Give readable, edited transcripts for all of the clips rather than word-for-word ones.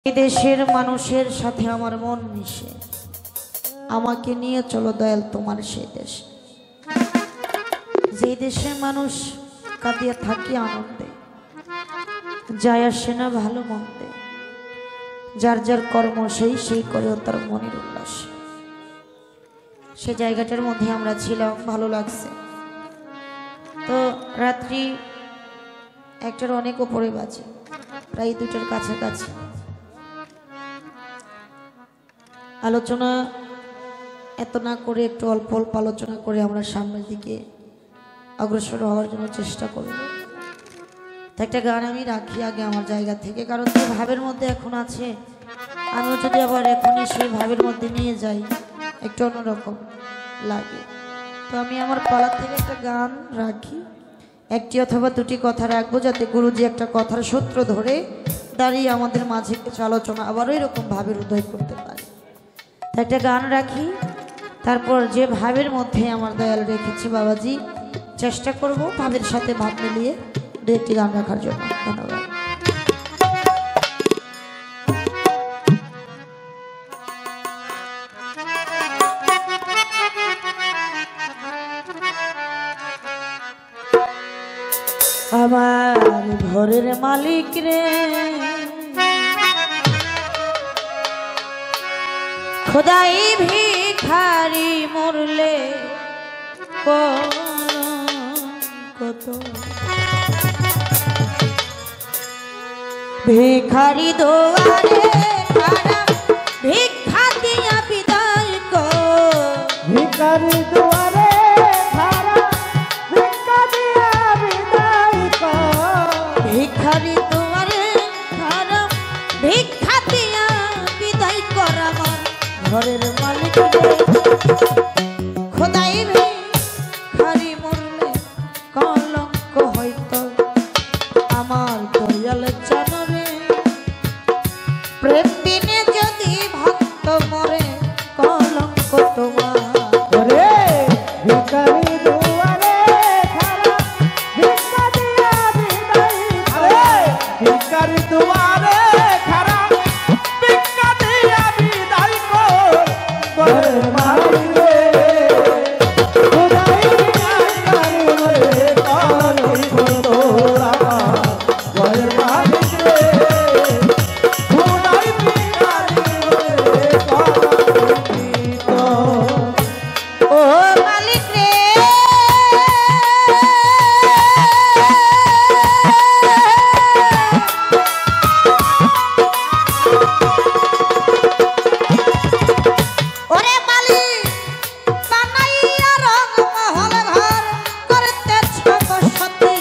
এই দেশের মানুষের সাথে আমার মন মিশে, আমাকে নিয়ে চলো দয়াল তোমার সেই দেশ, যে দেশে মানুষ কাঁদিয়ে থাকি আনন্দে, যায় আসে না ভালো মন্দে, যার যার কর্ম সেই সেই করেও তার মনের উল্লাস। সে জায়গাটার মধ্যে আমরা ছিলাম, ভালো লাগছে। তো রাত্রি 1টার অনেক উপরে বাজে, প্রায় 2টার কাছাকাছি। আলোচনা এত না করে একটু অল্প অল্প আলোচনা করে আমরা সামনের দিকে অগ্রসর হওয়ার জন্য চেষ্টা করব। তো একটা গান আমি রাখি আগে আমার জায়গা থেকে, কারণ যে ভাবের মধ্যে এখন আছে, আমিও যদি আবার এখনই সেই ভাবের মধ্যে নিয়ে যাই একটু অন্যরকম লাগে। তো আমি আমার পালা থেকে একটা গান রাখি, 1টি অথবা 2টি কথা রাখবো, যাতে গুরুজি একটা কথার সূত্র ধরে দাঁড়িয়ে আমাদের মাঝে কিছু আলোচনা আবারও এরকম ভাবের উদয় করতে পারে। একটা গান রাখি, তারপর যে ভাবের মধ্যে আমার দয়াল রেখেছে বাবাজি, চেষ্টা করব ভাবের সাথে ভাব মিলিয়ে 2টি গান রাখার জন্য। ধন্যবাদ। আমার ঘরের মালিক রে, খোদাই ভিখারি মরলে কত, ভিখারি দোয়ারে ভিক্ষা দিয়া বিদায় কর, ভিখারি দুয়ারে ভিক্ষা দিয়া বিদায় কর, ভিখারি দুয়ারে ভিক্ষা দিয়া বিদায় কর। আমার ঘরের মালিক রে, খোদাই ভিখারি মরলে কলঙ্ক হয়তো আমার দয়াল জানরে, প্রেম বিনে যদি ভক্ত মরে কলঙ্ক তোমার। ওরে ভিখারি দুয়ারে ভিক্ষা দিয়া বিদায় কর, ভিখারি দুয়ারে ভিক্ষা দিয়া বিদায় কর, ঘরের মালিক রে, খোদাই ভিখারি মরলে কলঙ্ক তোরা, ঘরের মালিক রে, খোদাই ভিখারি মরলে কলঙ্কিত। ও মালিক রে, ওরে মালিক বানাইয়া রংমহল ঘর করতেছ বসতি,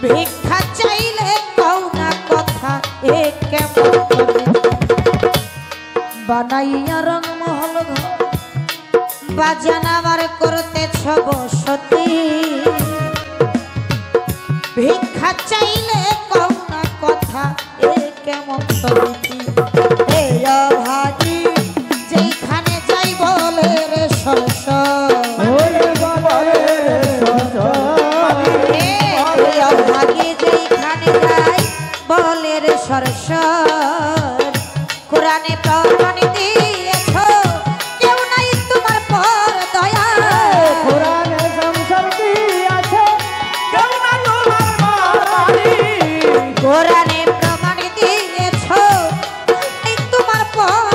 ভিক্ষা চাইলে কও না কথা এ কেমন করে, বানাইয়া রংমহল ঘর বাজানা আমার করতেছ বসতি, ভিক্ষা চাইলে কও না কথা এ কেমন তরিতি। এ অভাগী যেখানে যাই বলে রে সরস, ওরে বাবা রে সরস, এ অভাগী যেখানে যাই বলে রে সরস, কোরআনে প্রমাণ দিয়েছ কেউ নাই তোমার পর দয়া, কোরআনে সংসর্গী আছে কেউ না তোমার মালিক, কোরআনে প্রমাণ দিয়েছ এই তোমার পর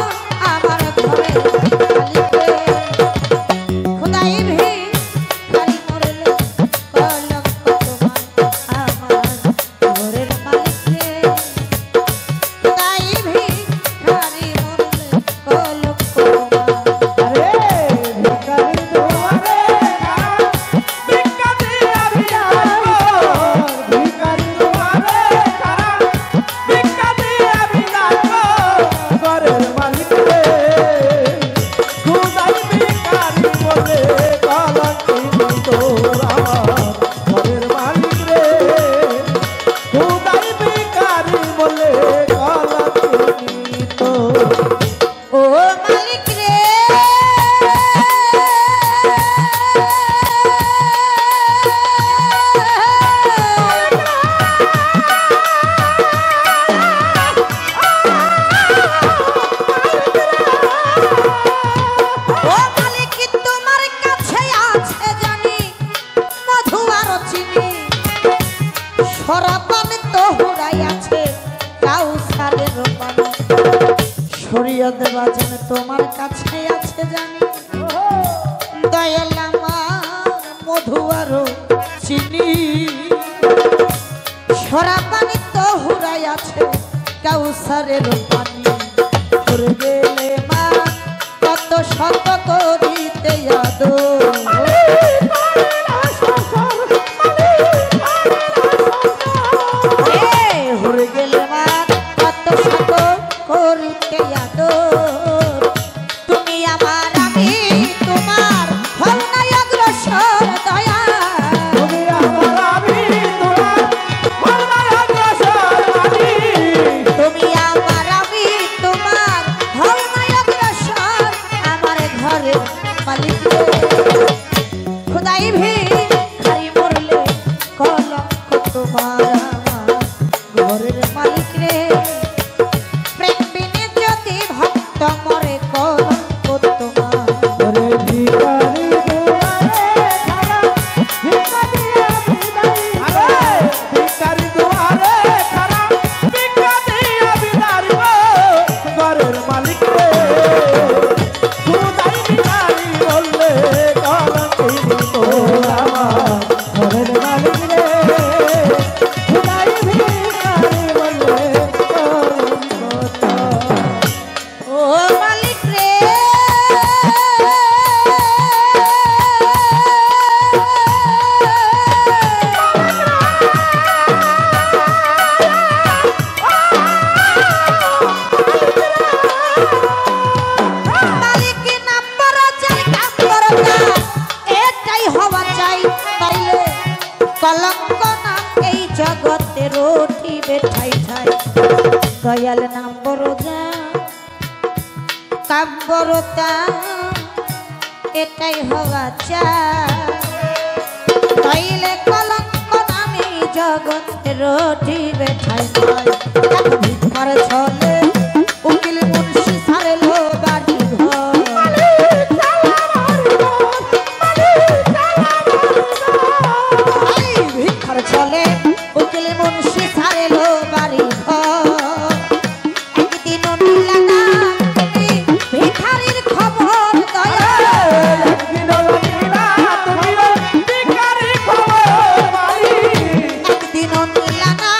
আমার ঘরে মালিক রে, খোদাই ভিখারি মরলে কলঙ্ক তোমার। আমার ঘরের মালিক রে, খোদাই ভিখারি মরলে কলঙ্ক তোমার। আরে ভিখারি দুয়ারে ভিক্ষা দিয়া বিদায় কর, ভিখারি দুয়ারে ভিক্ষা দিয়া বিদায় কর, ঘরের মালিক রে, খোদাই ভিখারি বলে কলঙ্কিত তোরা, ঘরের মালিক রে, খোদাই ভিখারি বলে কলঙ্কিত। ফরিয়াদ বাজান তোমার কাছে আছে জানি, দয়াল আমার মধু আরো চিনি, সরা পানি তো হুরাই আছে কাউসারের পানি, তোর গেলে মা কত শত করিতে আদর, হুরে গেলে মা কত শত করিতে আদর, তুমি আমার আমি তোমার হও না অগ্রসর দয়া, তুমি আমার আমি তোমার বলনা অগ্রসর আমি, তুমি আমার আমি তোমার হও না অগ্রসর, আমার ঘরে মালিক রে, খোদাই ভিখারি মরলে কলঙ্ক তোমার আমার ঘরের মালিক রে, প্রেম বিনে যদি ভক্ত মরে কলঙ্ক তোমার, ওরে ভিখারি দুয়ারে খাড়া ভিক্ষা দিয়া বিদায় আরে ভিখারি দুয়ারে খাড়া ভিক্ষা দিয়া বিদায় ঘরের মালিক রে, খুদাই ভিখারি বললে কলঙ্কিনী তোর আমার ঘরের মালিক রে, খুদাই ভিখারি বললে কলঙ্ক তোর। ও মালিক রে, মালিক নাম্বার চাই নাম্বার এটাই হওয়া চাই, তাইলে কলঙ্ক না এই জগতে রোটি বেঠাই ঠাই, দয়াল নাম্বার কাব্যরতা এটাই হওয়া চাই, তাইলে কলঙ্ক নামে জগতে রোটি বেঠাই ঠাই, ভিক্ষার ছলে উকিল মুন্সি সারেলো বাড়ি ঘর, এই ভিক্ষার ছলে উকিল মুন্সি সারেলো বাড়ি ঘর, একদিন নিলা না তুমি ভিখারির খবর দয়া, একদিন লাগিলা তুমিও ভিখারি খবর মারি, একদিন নিলা না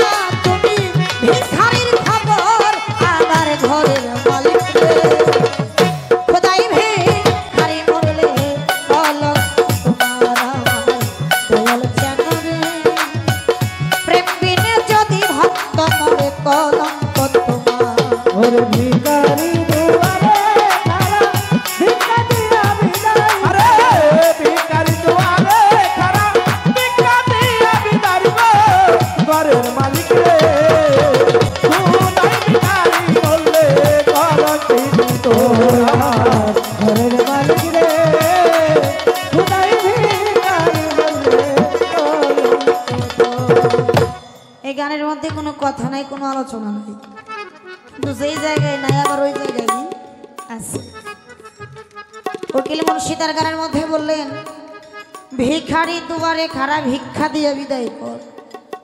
তুমি ভিখারির খবর, আমার ঘরের মালিক রে, খোদাই ভিখারি মরলে কলঙ্ক তোমার আমার দয়াল জানো রে, প্রেম বিনে যদি ভক্ত মরে কলঙ্ক তোমার, ওরে ভিখারি দুয়ারে খাড়া ভিক্ষা দিয়া বিদায় আরে ভিখারি দুয়ারে খাড়া ভিক্ষা দিয়া বিদায় ঘরের মালিক রে, খুদাই ভিখারি বললে কলঙ্কিনী তোর আমার ঘরের মালিক রে, খুদাই ভিখারি বললে কলঙ্ক তোর। এই গানের মধ্যে কোনো কথা নাই, কোনো আলোচনা নাই, কিন্তু যেই জায়গায় নাই আবার ওই জায়গায় আছে। উকিল মুন্সি তার গানের মধ্যে বললেন, ভিখারি দুয়ারে খাড়া ভিক্ষা দিয়ে বিদায় কর,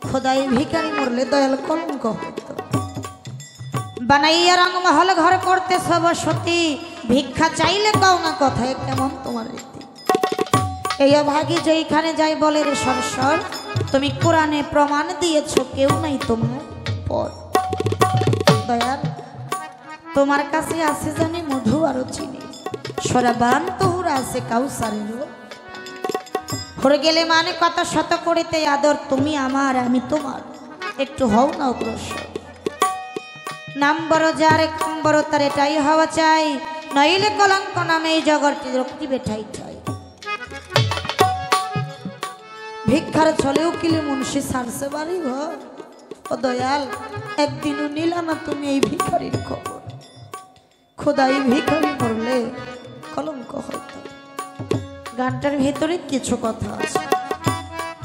খোদাই ভিখারি মরলে দয়াল কলঙ্ক হতো, বানাইয়া রংমহল ঘর করতে সব সতী, ভিক্ষা চাইলে কও না কথায় কেমন তোমার রীতি, এই অভাগী যেইখানে যাই বলে রে সরসর, তুমি কোরআনে প্রমাণ দিয়েছো কেউ নাই তোমার পর, দয়াল তোমার কাছে আছে জানি মধু আরো চিনি, সরাবান তোহরা আছে কাউসারেরও, হরে গেলে মানে কত শত করিতে আদর, তুমি আমার আমি তোমার একটু হও না অগ্রসর, নাম্বার যার কাম্বর তার এটাই হওয়া চাই, নইলে কলঙ্ক নামে এই জগৎটি রক্তি বেঠাই চাই, ভিক্ষার ছলে উকিল মুন্সি সারছে বাড়ি ঘর, ও দয়াল একদিনও নিলা না তুমি এই ভিখারির খবর, খোদাই ভিখারি মরলে কলঙ্ক হয়তো। গানটার ভেতরে কিছু কথা আছে,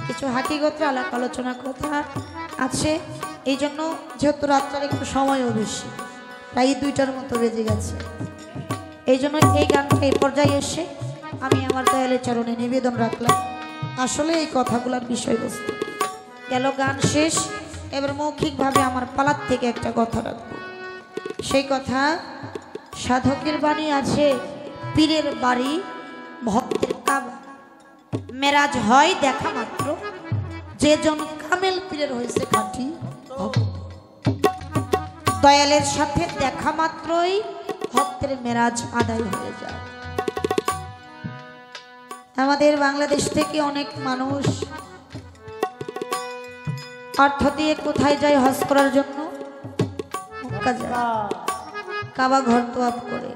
কিছু হাকিগত আলাপ আলোচনা কথা আছে, এই জন্য যেহেতু রাত্রের একটু সময়ও বেশি, প্রায় 2টার মতো বেজে গেছে, এই জন্য এই গানটা এই পর্যায়ে এসে আমি আমার দয়ালের চরণে নিবেদন রাখলাম। আসলে এই কথাগুলোর বিষয়বস্তু গেল, গান শেষ, এবার মৌখিকভাবে আমার পালার থেকে একটা কথা রাখবো। সেই কথা সাধকের বাণী আছে, পীরের বাড়ি ভক্তের কাবা। মেরাজ হয় দেখা মাত্র, যে জন কামেল পীরের হয়েছে খাঁটি ভক্ত। দয়ালের সাথে দেখা মাত্রই ভক্তের মেরাজ আদায় হয়ে যায়। আমাদের বাংলাদেশ থেকে অনেক মানুষ অর্থ দিয়ে কোথায় যায় হজ করার জন্য? মক্কা যায়, কাবা ঘর তোয়াফ করে।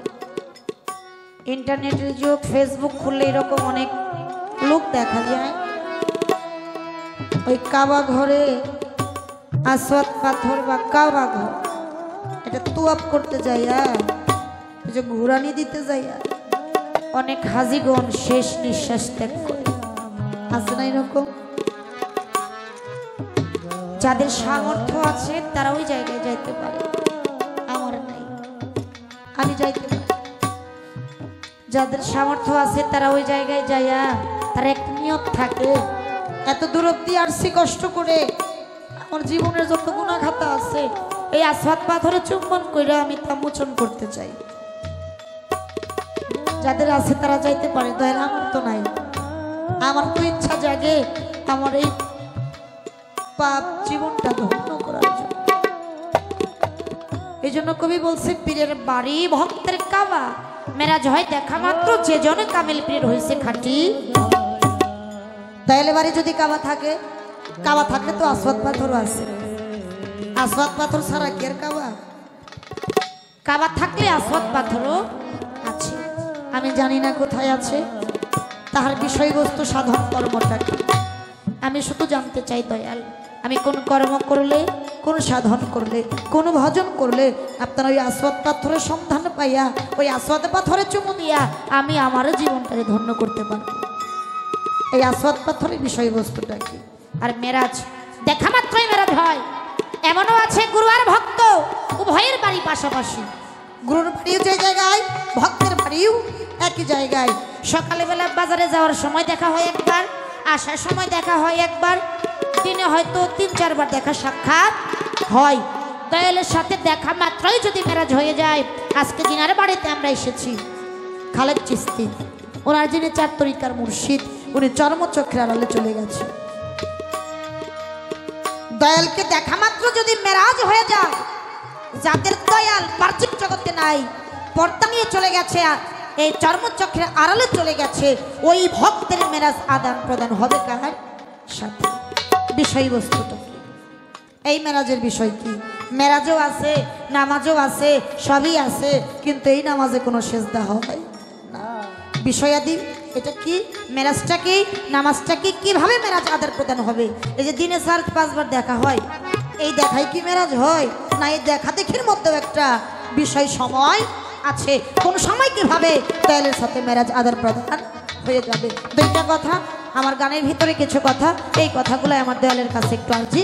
ইন্টারনেটের যুগ, ফেসবুক খুললে এরকম অনেক লোক দেখা যায় ওই কাবা ঘরে আসওয়াদ পাথর বা কাবা ঘর এটা তোয়াফ করতে যাইয়া, ওই যে ঘুরানি দিতে যাইয়া অনেক হাজিগণ শেষ নিঃশ্বাস ত্যাগ করে। আছে না এরকম? যাদের সামর্থ্য আছে তারা ওই জায়গায় যাইতে পারে, আমার নাই, আমি যাইতে পারি। যাদের সামর্থ্য আছে তারা ওই জায়গায় যাইয়া, তার একটা নিয়ত থাকে, এত দূর অব্দি আসছি কষ্ট করে, আমার জীবনের যত গুনাহ খাতা আছে এই আসওয়াদ পাথরে চুম্বন কইরা আমি তা মোচন করতে চাই। যাদের আছে তারা যাইতে পারে, দয়াল আমার তো নাই। আমার তো ইচ্ছা জাগে আমার এই পাপ জীবনটা ধন্য করার জন্য। এই জন্য কবি বলছে, পীরের বাড়ি ভক্তের কাবা। মেরাজ হয় দেখা মাত্র, যে জনে কামেল পীর হয়েছে খাঁটি। দয়ালের বাড়ি যদি কাবা থাকে, কাবা থাকলে তো আসওয়াদ পাথরও আছে। আসওয়াদ পাথর ছাড়া কি আর কাবা? কাবা থাকলে আসওয়াদ পাথরও আছে। আমি জানি না কোথায় আছে, তাহার বিষয়বস্তু সাধন কর্মটা কি আমি শুধু জানতে চাই দয়াল। আমি কোন কর্ম করলে, কোন সাধন করলে, কোন ভজন করলে আপনার ওই আসওয়াদ পাথরের সন্ধান পাইয়া ওই আসওয়াদ পাথরে চুমু দিয়া আমি আমার জীবনটাকে ধন্য করতে পারবো। এই আসওয়াদ পাথরের বিষয়বস্তুটা কি? আর মেরাজ দেখা মাত্রই মেরাজ হয়। এমনও আছে গুরু আর ভক্ত উভয়ের বাড়ি পাশাপাশি, গুরুর বাড়িও যে জায়গায়, ভক্তের বাড়িও একই জায়গায়। সকালবেলা বাজারে যাওয়ার সময় দেখা হয় একবার, আসার সময় দেখা হয় একবার, দিনে হয়তো 3-4 বার দেখা সাক্ষাৎ হয়। দয়ালের সাথে দেখা মাত্রই যদি মেরাজ হয়ে যায়। আজকে জিনার বাড়িতে আমরা এসেছি, খালেদ চিস্তি, ওনার যিনি 4 তরিকার মুর্শিদ, উনি চর্মচক্রের আড়ালে চলে গেছে। দয়ালকে দেখা মাত্র যদি মেরাজ হয়ে যায়, যাদের দয়াল পার্থিব জগতে নাই, পর্দা নিয়ে চলে গেছে, এই চর্মচক্রের আড়ালে চলে গেছে, ওই ভক্তের মেরাজ আদান প্রদান হবে কার সাথে? বিষয়বস্তুটা কি? এই মেরাজের বিষয় কি? মেরাজও আছে, নামাজও আছে, সবই আছে, কিন্তু এই নামাজে কোনো সেজদা হয় না। বিষয়াদি এটা কি? মেরাজটা কি? নামাজটা কি? কিভাবে মেরাজ আদান প্রদান হবে? এই যে দিনে 4-5 বার দেখা হয়, এই দেখাই কি মেরাজ হয়? না এই দেখা দেখির মধ্যেও একটা বিষয় সময় আছে, কোন সময় কিভাবে দয়ালের সাথে মেরাজ আদান প্রদান হয়ে যাবে। দুইটা কথা, আমার গানের ভিতরে কিছু কথা, এই কথাগুলো আমার দয়ালের কাছে একটু আর্জি।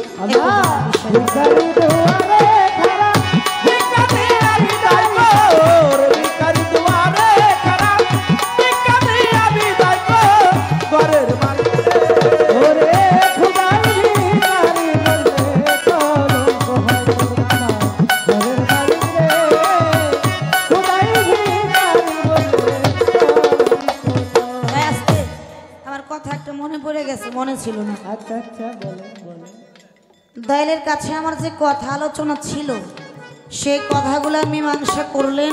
মনে ছিল না। আচ্ছা আচ্ছা, বলেন বলেন। দয়ালের কাছে আমার যে কথা আলোচনা ছিল, সেই কথাগুলো মীমাংসা করলেন,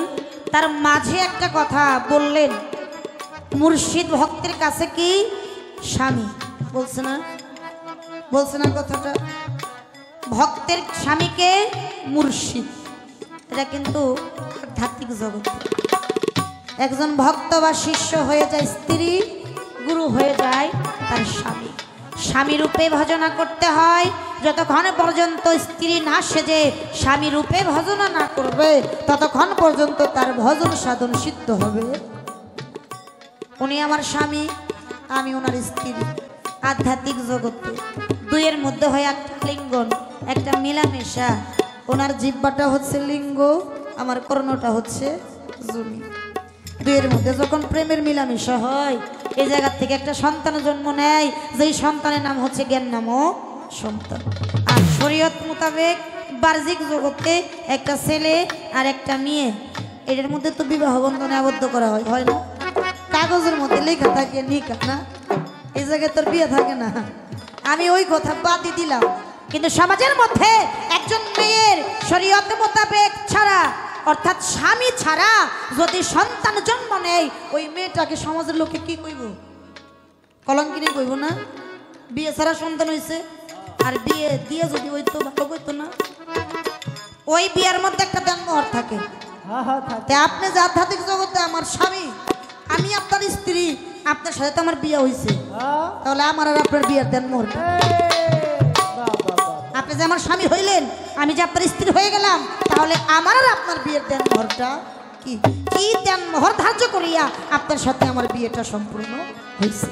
তার মাঝে একটা কথা বললেন, মুর্শিদ ভক্তের কাছে কি স্বামী, বলছে না? বলছে না কথাটা? ভক্তের স্বামীকে মুর্শিদ, এটা কিন্তু আধ্যাত্মিক জগৎ। একজন ভক্ত বা শিষ্য হয়ে যায় স্ত্রী, গুরু হয়ে যায় তার স্বামী। স্বামী রূপে ভজনা করতে হয়, যতক্ষণ পর্যন্ত স্ত্রী না সেজে স্বামী রূপে ভজনা না করবে ততক্ষণ পর্যন্ত তার ভজন সাধন সিদ্ধ হবে। উনি আমার স্বামী, আমি ওনার স্ত্রী। আধ্যাত্মিক জগতে দুইয়ের মধ্যে হয় একটা লিঙ্গন, একটা মিলামেশা। ওনার জিহ্বাটা হচ্ছে লিঙ্গ, আমার কর্ণটা হচ্ছে জমি। দুইয়ের মধ্যে যখন প্রেমের মিলামেশা হয়, এই জায়গা থেকে একটা সন্তান জন্ম নেয়, যেই সন্তানের নাম হচ্ছে জ্ঞান নামক সন্তান। আর শরীয়ত মোতাবেক বাহ্যিক জগতে একটা ছেলে আর একটা মেয়ে, এটার মধ্যে তো বিবাহ বন্ধনে আবদ্ধ করা হয়, হয় না? কাগজের মধ্যে লেখা থাকে নিকা না, এই জায়গায় তোর বিয়ে থাকে না। আমি ওই কথা বাদই দিলাম, কিন্তু সমাজের মধ্যে একজন মেয়ের শরীয়ত মোতাবেক ছাড়া অর্থাৎ স্বামী ছাড়া যদি সন্তান জন্ম নেয়, ওই মেয়েটাকে সমাজের লোকে কি কইব? কলঙ্কিনী কইব না? বিয়ে ছাড়া সন্তান হয়েছে, আর বিয়ে দিয়ে যদি হইতো ভালো কইতো না? ওই বিয়ের মধ্যে একটা দেনমোহর থাকে। তে আপনি যে আধ্যাত্মিক জগতে আমার স্বামী, আমি আপনার স্ত্রী, আপনার সাথে তো আমার বিয়ে হয়েছে, তাহলে আমার আর আপনার বিয়ের দেনমোহর, আপনি যে আমার স্বামী হইলেন, আমি যে আপনার স্ত্রী হয়ে গেলাম, তাহলে আমার আর আপনার বিয়ের দেনমোহরটা কি? কি দেনমোহর ধার্য করিয়া আপনার সাথে আমার বিয়েটা সম্পূর্ণ হয়েছে?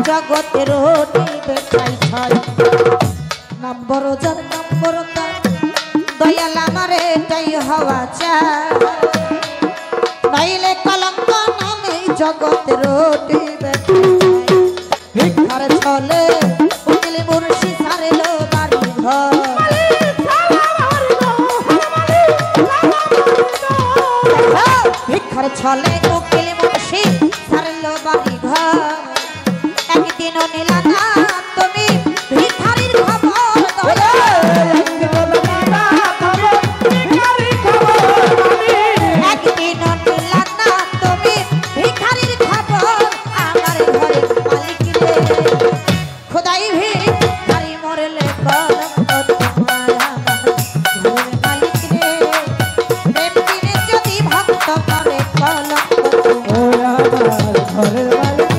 জগতের নম্বর যার নম্বর তার, দয়াল আমার এটাই হওয়া চাই, নইলে কলঙ্ক নামে জগতের ভিক্ষার ছলে উকিল মুন্সি ছাড়লো বাড়ি ঘর, ভিক্ষার ছলে উকিল মুন্সি ছাড়লো বাড়ি ঘর, একদিনও নিলা না তুমি ভিখারির খবর, একদিনও নিলা না তুমি ভিখারির খবর, আমার ঘরের মালিক রে খোদাই ভিখারি মরলে কলঙ্ক তোমার, আমার ঘরের মালিক রে প্রেম দিনে যদি ভক্ত করে কলঙ্ক তোমার, ঘরের মালিক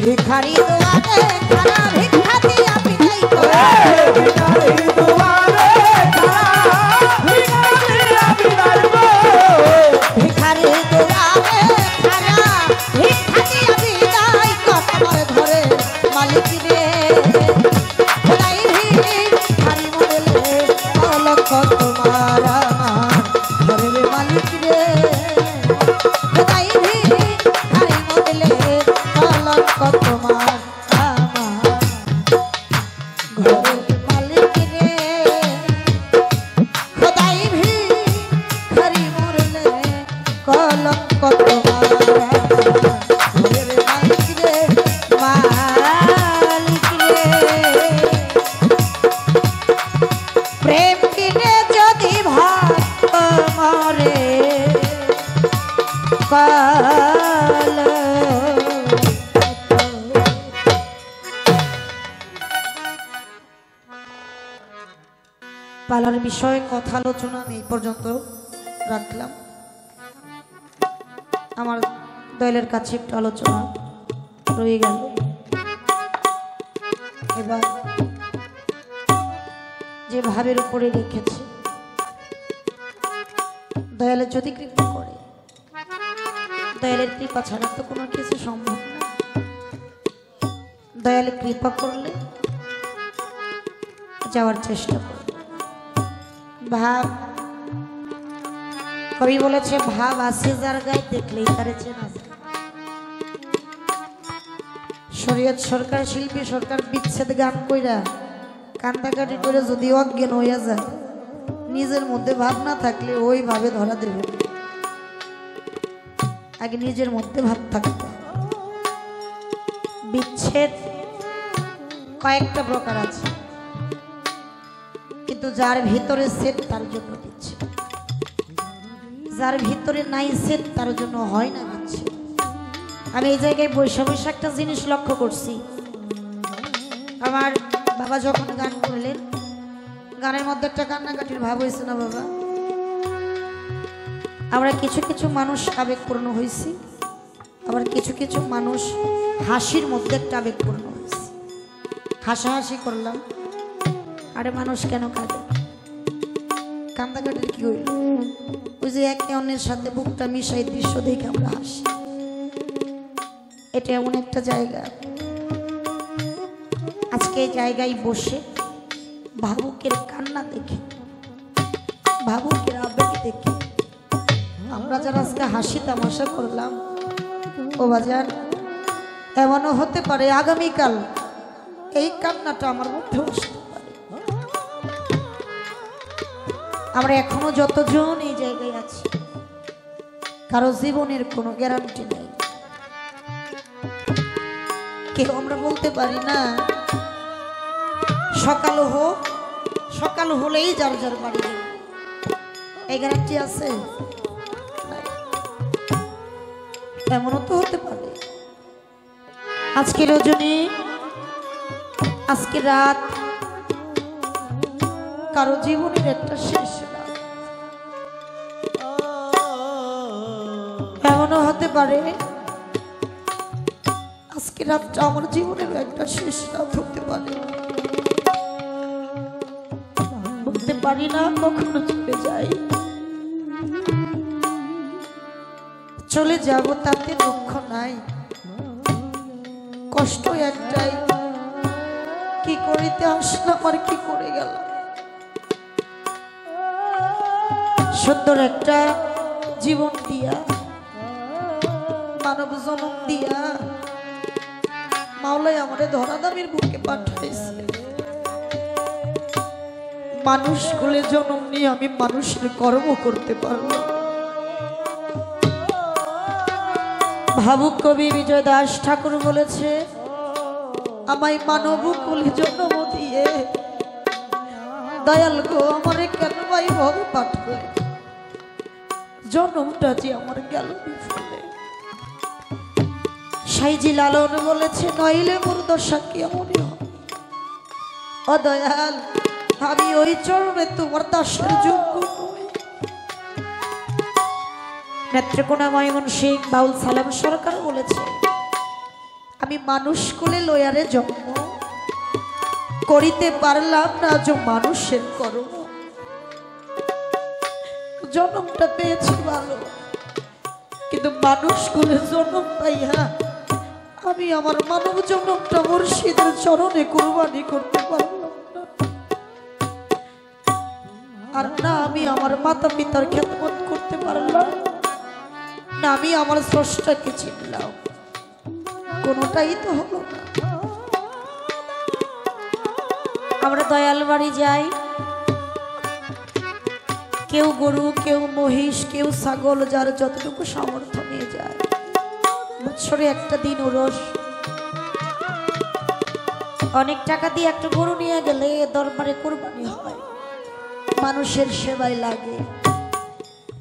ভিখারি দুয়ারে খারা ভিক্ষা দিয়া বিদায় করে, ভিখারি দুয়ারে খারা ভিক্ষা দিয়া বিদায় করে, ভিখারি দুয়ারে খারা ভিক্ষা দিয়া বিদায় কর, আমার ঘরে মালিক রে খোদাই ভিখারি মরলে কলঙ্ক তোমার, আমার ঘরের মালিক রে খোদাই ভিখারি মরলে কলঙ্ক তোমার, আমার ঘরের মালিক রে খোদাই ভিখারি মরলে কলঙ্ক তোমার, ঘরের মালিক রে মালিক রে প্রেম কিনে যদি ভক্ত মরে পালার বিষয়ে কথা আলোচনা আমি এই পর্যন্ত রাখলাম। আমার দয়ালের কাছে একটু আলোচনা রয়ে গেল। এবার যে ভাবের উপরে রেখেছে, দয়ালের যদি কৃপা করে, দয়ালের কৃপা ছাড়া তো কোনো কিছু সম্ভব না। দয়ালের কৃপা করলে যাওয়ার চেষ্টা করবে। ভাব, কবি বলেছে ভাব আছে যার গায়ে দেখলেই তারে চেনা যায়। শরীয়ত সরকার, শিল্পী সরকার বিচ্ছেদ গান কইরা কান্দাকাটি করে যদি অজ্ঞান হইয়া যায়, নিজের মধ্যে ভাব না থাকলে ওইভাবে ধরা দেবে। আগে নিজের মধ্যে ভাব থাকতে। বিচ্ছেদ কয়েকটা প্রকার আছে, কিন্তু যার ভিতরে সেট তার জন্য দিচ্ছে। যার ভিতরে নাই সেট তার জন্য হয় না কিছু। আমি এই জায়গায় বৈশা বৈশা একটা জিনিস লক্ষ্য করছি। আমার বাবা যখন গান করলেন, গানের মধ্যে একটা কান্নাকাটির ভাব হয়েছে না বাবা? আমরা কিছু কিছু মানুষ আবেগপূর্ণ হয়েছি, আবার কিছু কিছু মানুষ হাসির মধ্যে একটা আবেগপূর্ণ হয়েছে। হাসাহাসি করলাম, আরে মানুষ কেন কাঁদে? কান্দাকাটির কি হইল? ওই যে একে অন্যের সাথে বুকটা মিশাই দৃশ্য দেখে আমরা হাসি। এটা এমন একটা জায়গা, আজকে এই জায়গায় বসে ভাবুকের কান্না দেখে, ভাবুকের আবেগ দেখে আমরা যারা আজকে হাসি তামাশা করলাম, ও বাজার এমনও হতে পারে আগামীকাল এই কান্নাটা আমার মধ্যে আসতে পারে। আমরা এখনো যতজন এই জায়গায় আছি, কারো জীবনের কোনো গ্যারান্টি নেই। কেউ আমরা বলতে পারি না সকাল হোক, সকাল হলেই যার যার বাড়ি যাবে, এই গ্যারান্টি আছে? এমনও তো হতে পারে আজকে রজনী, আজকে রাত কারো জীবনের একটা শেষ রাত। এমনও হতে পারে আজকে রাতটা আমার জীবনের একটা শেষ রাত হতে পারে। বলতে পারি না কখনো চলে যাই, চলে যাব তাতে দুঃখ নাই, কষ্ট একটাই, কি করিতে আসলাম আর কি করে গেল। সুন্দর একটা জীবন দিয়া, মানব জন্ম দিয়া মাওলাই আমারে ধরাধামের বুকে পাঠাইছে। মানুষ কুলে জন্ম নিয়ে আমি মানুষের কর্ম করতে পারবো। ভাবুক কবি বিজয় দাস ঠাকুর বলেছে, আমায় মানব কুলে জন্ম দিয়ে দয়াল গো আমারে কেন ভাই ভবে পাঠালে, জন্মটা যে আমার গেল বিফলে। সাইজি লালন বলেছে, নইলে মোর দশা কেমনই হবে। ও দয়াল, আমি ওই চরণে তোমার দাসের যোগ্য নই। নেত্রকোনা ময়মনসিংহ বাউল সালাম সরকার বলেছে, আমি মানুষ কোলে লয়ারে জন্ম করিতে পারলাম না যে মানুষের কর্ম। জন্মটা পেয়েছি ভালো, কিন্তু মানুষ কোলে জন্ম পাইয়া আমি আমার মানব জন্মটা মুর্শিদের চরণে কুরবানি করতে পারলাম না। আর না আমি আমার মাতা পিতার খেদমত করতে পারলাম না, আমি আমার স্রষ্টাকে চিনলাম, কোনোটাই তো হলো না। আমরা দয়াল বাড়ি যাই, কেউ গরু, কেউ মহিষ, কেউ ছাগল, যার যতটুকু সামর্থ্য নিয়ে যায়। বছরে একটা দিন ওরস, অনেক টাকা দিয়ে একটা গরু নিয়ে গেলে দরবারে কোরবানি হয়, মানুষের সেবায় লাগে।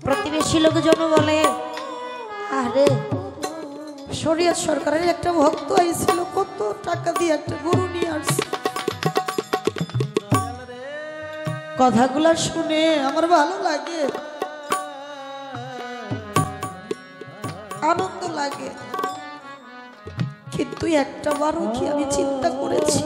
প্রতিবেশী লোকজন বলে, আরে শরীয়ত সরকারের একটা ভক্ত আইছিল, কত টাকা দিয়ে একটা গরু নিয়ে আসছে। কথাগুলা শুনে আমার ভালো লাগে, আনন্দ লাগে, কিন্তু একটা বারও কি আমি চিন্তা করেছি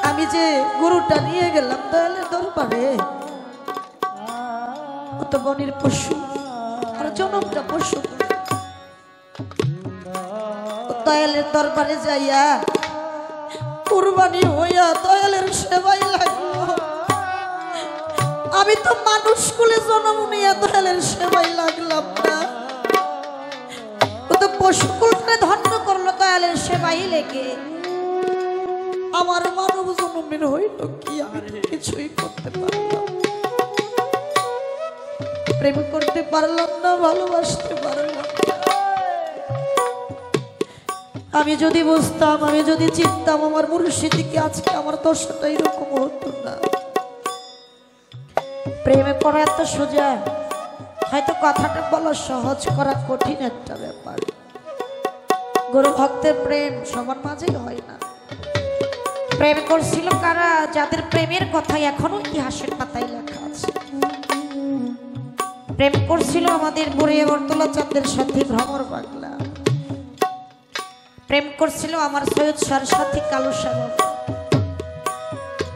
আমি যে গরুটা নিয়ে গেলাম দয়ালের দরবারে, অত বনের পশু আর জনমটা পশু, দয়ালের দরবারে যাইয়া কুরবানি হইয়া দয়ালের সেবাই লাগলো। আমি তো মানুষ কুলে জন্ম নিয়ে দয়ালের সেবাই লাগলাম না, ও তো পশু কুলকে ধন্য করলো দয়ালের সেবাই লেগে। আমার মানব জন্মের হইল কি? আমি কিছুই করতে পারলাম, প্রেম করতে পারলাম না, ভালোবাসতে পারলাম না। আমি যদি বুঝতাম, আমি যদি চিনতাম আমার মুর্শিদিকে, আজকে আমার দশাটা এরকম হতো না। প্রেমে পড়া এত সোজা, হয়তো কথাটা বলা সহজ, করা কঠিন একটা ব্যাপার। গুরু ভক্তের প্রেম সবার মাঝেই হয় না। প্রেম করছিল কারা? যাদের প্রেমের কথা এখনো ইতিহাসের পাতায় লেখা আছে। প্রেম করছিল আমাদের বুড়িয়া বরতলা চাঁদের সাথে ভ্রমর পাগলা। প্রেম করছিল আমার সৈয়দ শাহর সাথে কালু শাহ বাবা।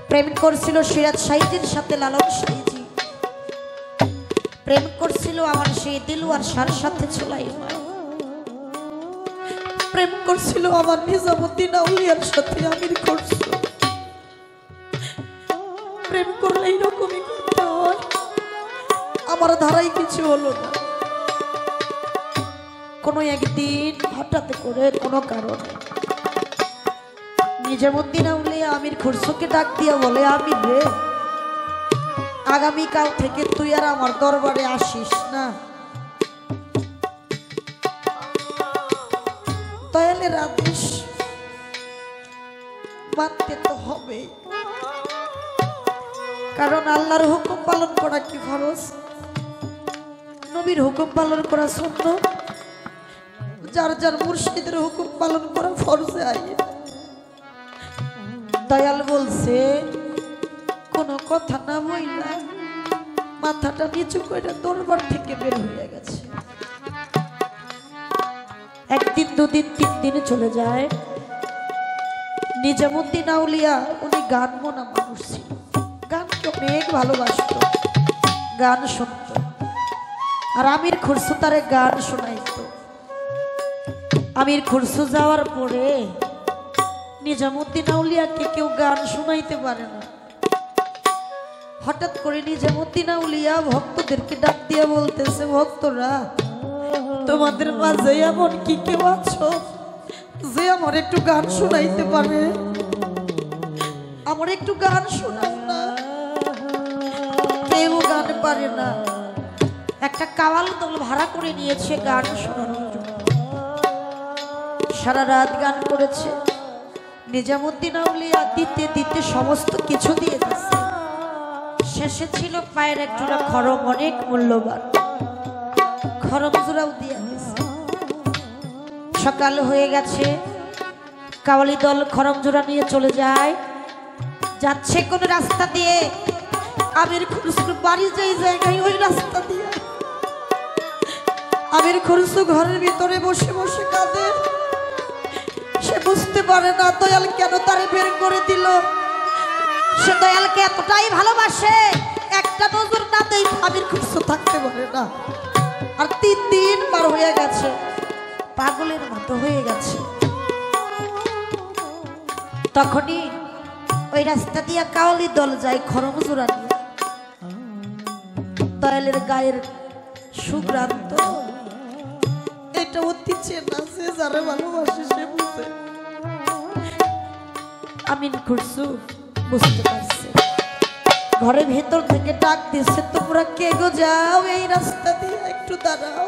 প্রেম করছিল সিরাজ সাইজির সাথে লালন সাইজি। প্রেম করছিল আমার সেই দিলওয়ার শাহর সাথে সুলাইমান। প্রেম করছিল আমার নিজামুদ্দিন আউলিয়ার সাথে আমির খসরু। প্রেম করলে এইরকমই করতে হয়। আমার ধারাই কিছু হলো না। কোনো একদিন হঠাৎ করে কোনো কারণে নিজামুদ্দিন আউলিয়া আমির খসরুকে ডাক দিয়া বলে, আমির রে, আগামীকাল থেকে তুই আর আমার দরবারে আসিস না। দয়ালের আদেশ মানতে তো হবে, কারণ আল্লাহর হুকুম পালন করা কি ফরজ, নবীর হুকুম পালন করা সুন্নাত, যার যার মুর্শিদের হুকুম পালন করা ফরজে আইন। দয়াল বলছে কোনো কথা না বইলা মাথাটা নিচু করে দরবার থেকে বের হয়ে গেছে। একদিন দুদিন তিন দিনে চলে যায়। নিজামুদ্দিন আউলিয়া উনি গান মনা মানুষ ছিল, গানকে অনেক ভালোবাসত, গান শুনত। আর আমির খসরু তারে গান শোনাইত। আমির খসরু যাওয়ার পরে নিজামুদ্দিন আউলিয়াকে কেউ গান শোনাইতে পারে না। হঠাৎ করে নিজামুদ্দিন আউলিয়া ভক্তদেরকে ডাক দিয়া বলতেছে, ভক্তরা, তোমাদের মাঝে এমন কি কেউ আছো যে আমার একটু গান শোনাইতে পারে? আমার একটু গান শোনাও না। কেউ গান পারে না। একটা কাওয়াল দল ভাড়া করে নিয়েছে গান শোনানোর জন্য। সারা রাত গান করেছে। নিজামুদ্দিন আউলিয়া দিতে দিতে সমস্ত কিছু দিয়ে দিচ্ছে। শেষে ছিল পায়ের এক জোড়া খড়ম, অনেক মূল্যবান খড়ম জোড়াও দিয়ে দিচ্ছে। সকাল হয়ে গেছে, কাওয়ালি দল খড়ম জোড়া নিয়ে চলে যায়। যাচ্ছে কোন রাস্তা দিয়ে, আমির খসরু বাড়ি যেই জায়গায় ওই রাস্তা দিয়ে। আমির খসরু ঘরের ভিতরে বসে বসে কাঁদে। সে বুঝতে পারে না দয়াল কেন তারে বের করে দিল। সে দয়ালকে এতটাই ভালোবাসে, একটা নজর না দেই আমির খসরু থাকতে পারে না। আর 3 দিন পার হয়ে গেছে, পাগলের মতো হয়ে গেছে। তখনই ওই রাস্তা দিয়ে কাওয়ালি দল যায় খড়ম জোড়া নিয়ে। দয়ালের গায়ের সুগ্রান্ত এটা অতি চেনা, সে যারা ভালোবাসে সে বুঝে। আমির খসরু বুঝতে পারছে। ঘরের ভেতর থেকে ডাক দিচ্ছে, তোমরা কে গো যাও এই রাস্তা দিয়ে, একটু দাঁড়াও।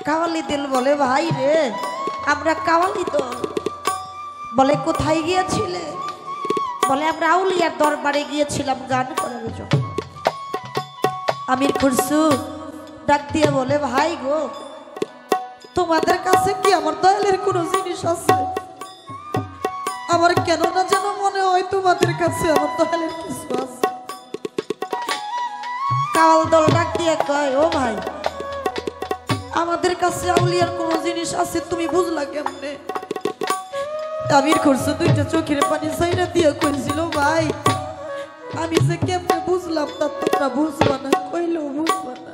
কাওয়ালি দল বলে, ভাই রে, আমরা কাওয়ালি দল। বলে, কোথায় গিয়েছিলে? বলে, আমরা আউলিয়ার দরবারে গিয়েছিলাম গান করার জন্য। আমির খসরু ডাক দিয়ে বলে, ভাই গো, তোমাদের কাছে কি আমার দয়ালের কোনো জিনিস আছে? আমার কেন না যেন মনে হয় তোমাদের কাছে আমার দয়ালের কিছু আছে। কাওয়াল দল ডাক দিয়ে কয়, ও ভাই, আমাদের কাছে আউলিয়ার কোনো জিনিস আছে তুমি বুঝলা কেমনে? আমির খসরু দুইটা চোখের পানি ছাইরা দিয়ে কইছিল, ভাই, আমি যে কেমনে বুঝলাম তা তোমরা বুঝবা না, কইলেও বুঝবা না।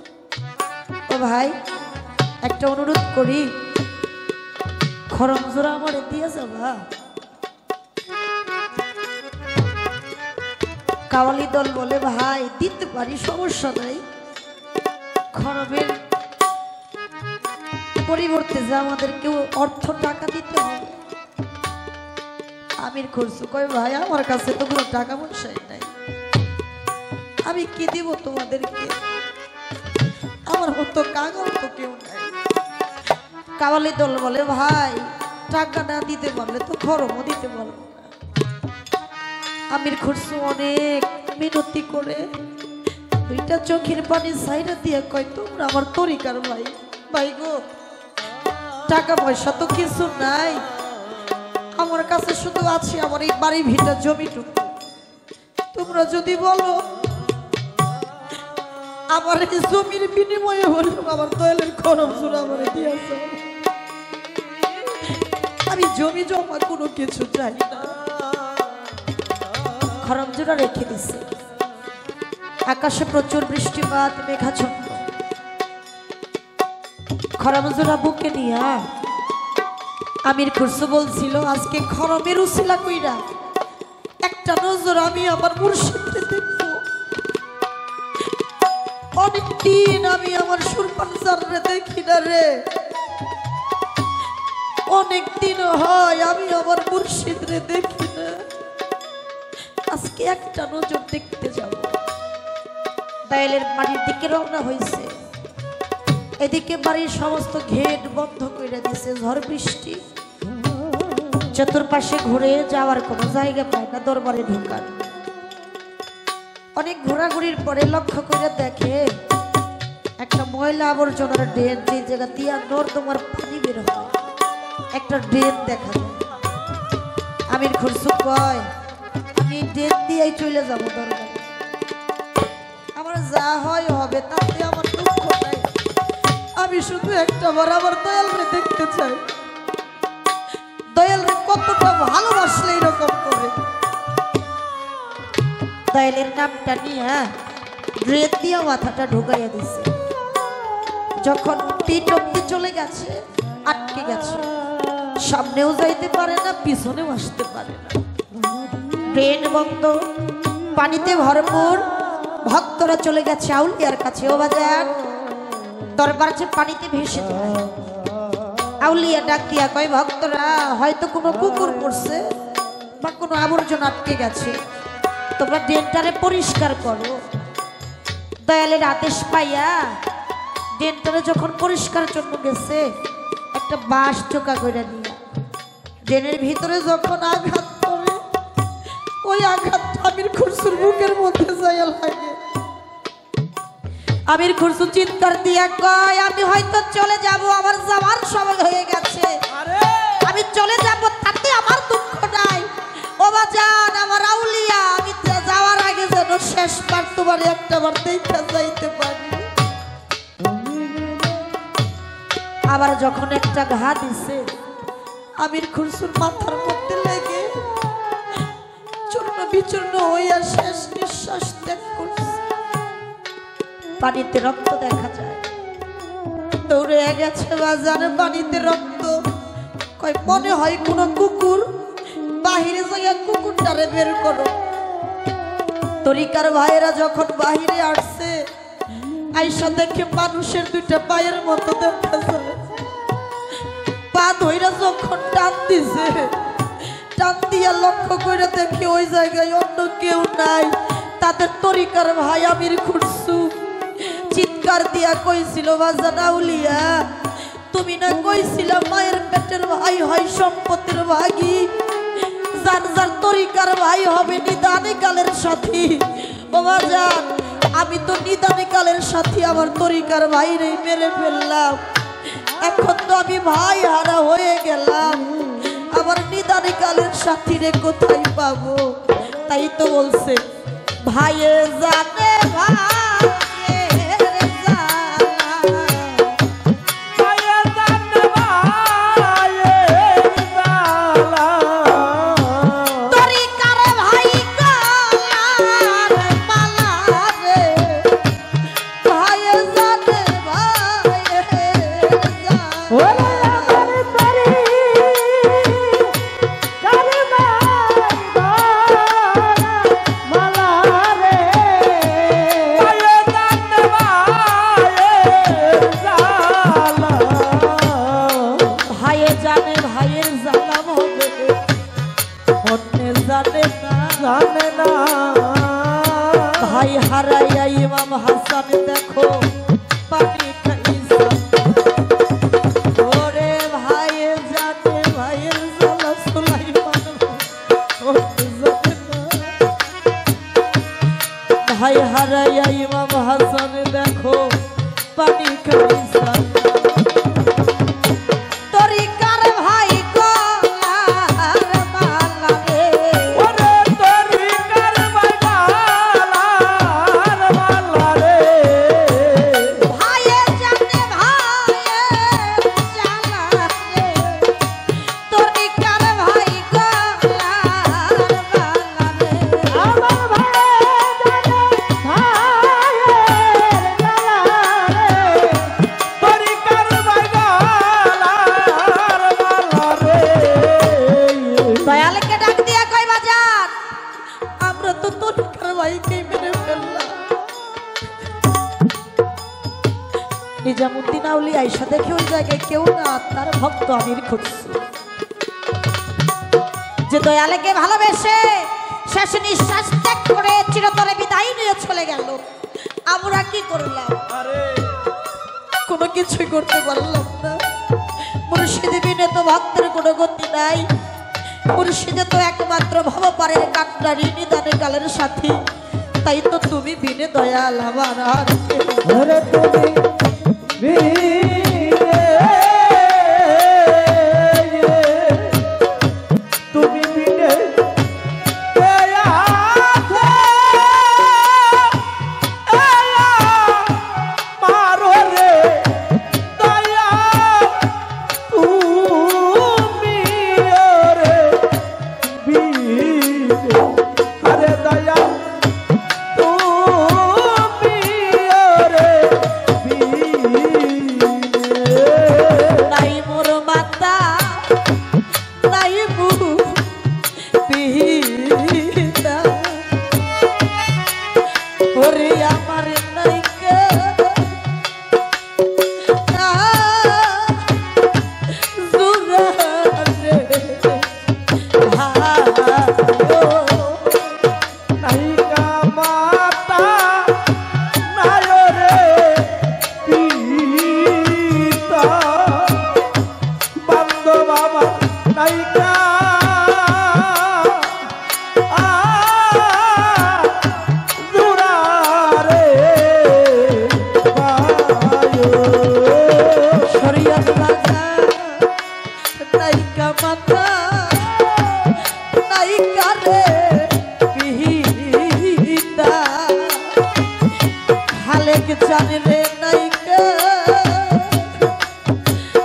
ও ভাই, একটা অনুরোধ করি, খড়ম জোড়া আমারে দিয়ে যাবা। কাওয়ালি দল বলে, ভাই দিতে পারি, সমস্যা নাই। খড়মের পরিবর্তে যে আমাদের কেউ অর্থ টাকা দিতে হবে। আমির খসরু কয়, ভাই আমার কাছে তো কোনো টাকা পয়সাই নাই, আমি কি দিব তোমাদেরকে? আমার মতো কাগজ তো কেউ নাই। কাওয়ালি দল বলে, ভাই টাকা না দিতে পারলে তো খড়মও দিতে পারবো না। আমির খসরু অনেক মিনতি করে দুইটা চোখের পানি সাইডে দিয়ে কয় তোমরা আমার তরিকার ভাই। ভাই গো, টাকা পয়সা তো কিছু নাই, আমার কাছে শুধু আছে আমার এই বাড়ি ভিটা জমিটুকু। তোমরা যদি বলো আমার এই জমির বিনিময়ে হলো আমার দয়ালের খরচ আমার দিয়েছে, আমি জমি জমা কোনো কিছু চাই না। খরম জোড়া রেখে দিছে। আকাশে প্রচুর বৃষ্টিপাত, মেঘাচ্ছন্ন। খরম জোড়া বুকে নিয়া আমির খুরশু বলছিল আজকে খরমের উসিলা কইরা একটা নজর আমি আমার মুর্শিদকে দেখবো। অনেকদিন আমি আমার সুরপানজারে দেখি না রে, অনেকদিন হয় আমি আমার মুর্শিদরে দেখি না, আজকে একটা নজর দেখতে যাব। দয়ালের বাড়ির দিকে রওনা হয়েছে। এদিকে বাড়ির সমস্ত গেট বন্ধ করে দিছে, ঝড় বৃষ্টি। চতুর্পাশে ঘুরে যাওয়ার কোনো জায়গা পায় না দরবারে ঢোকার। অনেক ঘোরাঘুরির পরে লক্ষ্য করে দেখে একটা ময়লা আবর্জনার ড্রেন, যে জায়গা দিয়া নর্দমার পানি বের হয়, একটা ড্রেন দেখা যায়। আমির খুরশু কয় আমি ড্রেন দিয়েই চলে যাবো দরবারে, আমার যা হয় হবে, তাতে আমার দুঃখ নাই। আমি শুধু একটা বার আমার দয়ালরে দেখতে চাই, দয়ালরে কতটা ভালোবাসলে এরকম করে। দয়ালের নামটা নিয়ে ড্রেন দিয়ে মাথাটা ঢুকাইয়া দিছে। যখন পিঠ অব্দি চলে গেছে, আটকে গেছে, সামনেও যাইতে পারে না, পিছনেও আসতে পারে না। ড্রেন বন্ধ, পানিতে ভরপুর। ভক্তরা চলে গেছে আউলিয়ার কাছে। ও বাজার দরবার যে পানিতে ভেসে যায়। আউলিয়া ডাক দিয়া কয় ভক্তরা হয়তো কোনো কুকুর পড়ছে বা কোনো আবর্জনা আটকে গেছে, তোমরা ড্রেনটারে পরিষ্কার করো। দয়ালের আদেশ পাইয়া ড্রেনটারে যখন পরিষ্কার জন্য গেছে, একটা বাঁশ চোকা করে নিয়ে ড্রেনের ভিতরে যখন আঘাত করে, ওই আঘাত আমির খুরশুর বুকের মধ্যে যাইয়া লাগে। আমির খুরশু চিৎকার দিয়া কয় আমি হয়তো চলে যাব, আমার যাওয়ার সময় হয়ে গেছে, আমি চলে যাব, তাতে আমার দুঃখ নাই। ও বাজান আমার আউলিয়া, আমি যাওয়ার আগে যেন শেষবার তোমার একটা বার দেখা যাইতে পারি। আবার যখন একটা ঘা দিছে, আমির খুরশুর মাথার মধ্যে লেগে চূর্ণ বিচূর্ণ হইয়া শেষ নিঃশ্বাস ত্যাগ করছে। পানিতে রক্ত দেখা যায়, দৌড়ে গেছে বাজারে, পানিতে রক্ত। কয় মনে হয় কোনো কুকুর, বাহিরে যাইয়া কুকুরটারে বের করো। তরিকার ভাইয়েরা যখন বাহিরে আসছে, আইসা দেখে মানুষের দুইটা পায়ের মতো দেখা যায়। পা ধইরা যখন টান দিছে, টান দিয়া লক্ষ্য করে দেখে ওই জায়গায় অন্য কেউ নাই, তাদের তরিকার ভাই আমির খুরশু। চিৎকার দিয়া কইছিল বাজান আউলিয়া, তুমি না কইছিলা মায়ের পেটের ভাই হয় সম্পত্তির ভাগী, যার যার তরিকার ভাই হবে নিদানে কালের সাথী। ও বাজান আমি তো নিদানে কালের সাথী আমার তরিকার ভাইরে মেরে ফেললাম, এখন তো আমি ভাই হারা হয়ে গেলাম, আমার নিদানে কালের সাথী রে কোথায় পাবো? তাই তো বলছে ভাইয়ে জানে ভাই লইয়া ইমাম হাসান দেখো পানি খাইছা তরিকার ভাই গলার মালা রে ওরে তরিকার ভাই গলার মালা রে ভাইয়ে জানে ভাইয়ে জানা রে তরিকার ভাই গলার মালা রে আমার ভাই জানে ভাইয়ের জ্বালা রে তরিকার ভাই গলার মালা রে দয়ালকে ডাক দিয়া কই বাজার আমরা তো তরিকার ভাইকে মেরে ফেললাম নিজামুদ্দিন আউলিয়া আইসা দেখে ওই জায়গায় কেউ না তার ভক্ত আমির খুঁজছে যে দয়ালকে ভালোবেসে শেষ নিঃশ্বাস ত্যাগ করে চিরতরে বিদায় নিয়ে চলে গেল আমরা কি করলাম আরে কোনো কিছুই করতে পারলাম না মুর্শিদ বিনে তো ভক্তের কোনো গতি নাই মুর্শিদে তো একমাত্র ভবপারের কাকড়ারি নিদানের গালের সাথী তাই তো তুমি বিনে দয়াল আমার আর কেউ নেই। ওরে তুমি বিনে তুমি বিনে মারো রে দয়া তুমি রে বিনে আরে দয়া তুমি রে বিনে নাই মোর মাতা নাই মুখ পিতা ওরে আমার নাইকা জুরারে ভালো নাইকা মাতা নায় রে পিতা বান্ধব বাবা নাইকা জুরা রে বায়ো শরীয়ত বাজা নাইকা মাতা নাইকা রে পিতা খালেক জানে রে নাইকা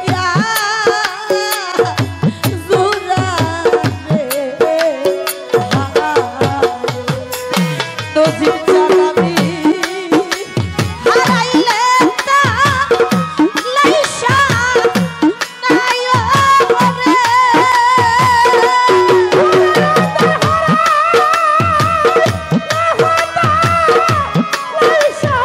ইয়া জুরা রে নজির জানাবি হারাইলে তা লাইসা নাই রে লাইসা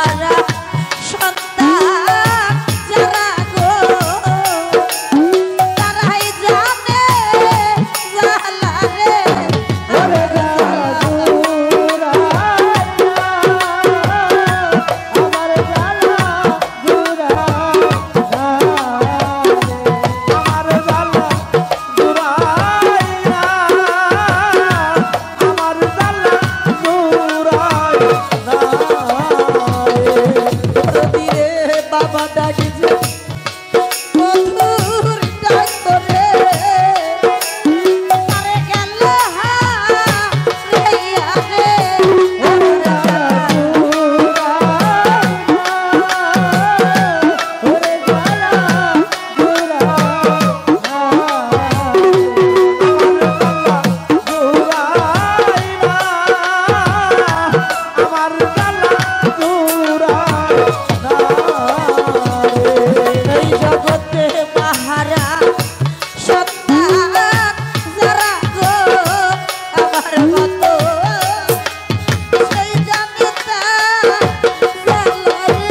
মহারা সন্তান যারা গো তারাই জানে জ্বালা রে ওরে জ্বালা আমার জ্বালা জুড়াই না আমার জ্বালা জুড়াই না আমার জ্বালা জুড়াই না রে বাবা ডাকিছে মধুর ডাক করে আরে গেল হারাইয়া রে ওরে জ্বালা ওরে জ্বালা আমার জ্বালা জুড়াই না এই জগতে মহারা সন্তান যারা গো আমার মতো সেই জানে তা জ্বালা রে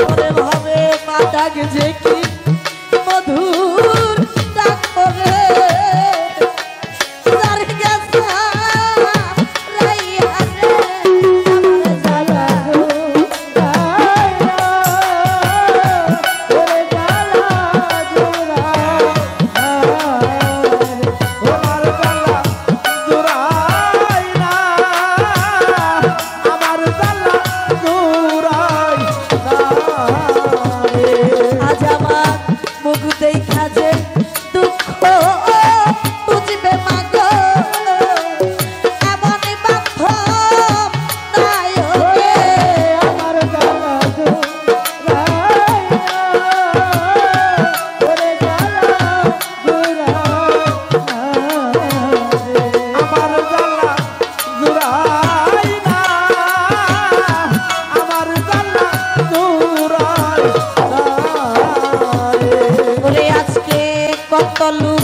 ওরে ভাবে মা ডাকছে কি মধুর ডাক করে যার গেছে রাইয়া রে আমার জ্বালা আজ আমার মুখ দেখা যে দুঃখ বুঝবে মাগো এমনই বান্ধব নাই ওরে আমার জ্বালা জুড়াই না আমার জ্বালা জুড়াই না ওরে আজকে কত লোক